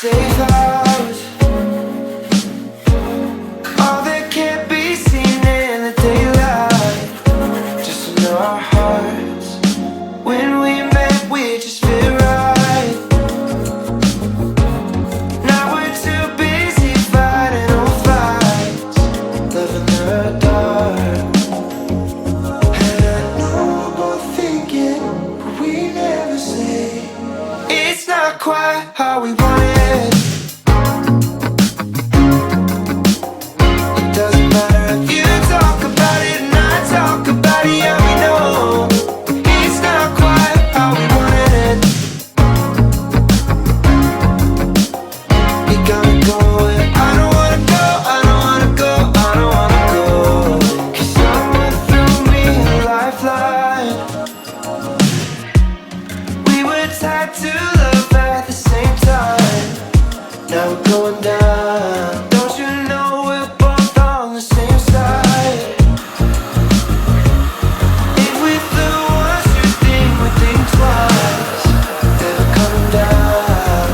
safe house. All that can't be seen in the daylight. Just in our hearts. When we met, we just fit right. Now we're too busy fighting old fights, living the dark. And I know we're both thinking, but we never say it's not quite how we want it. It doesn't matter if you talk about it and I talk about it. Yeah, we know it's not quite how we wanted it. You got me going, I don't wanna go, I don't wanna go, I don't wanna go. 'Cause someone threw me a lifeline. We were tied to love at the same time. Now we're going down. Don't you know we're both on the same side? If we flew once, you think twice. Never coming down.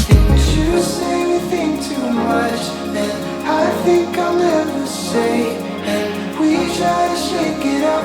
Didn't you say we think too much? And I think I'll never say. And we try to shake it up.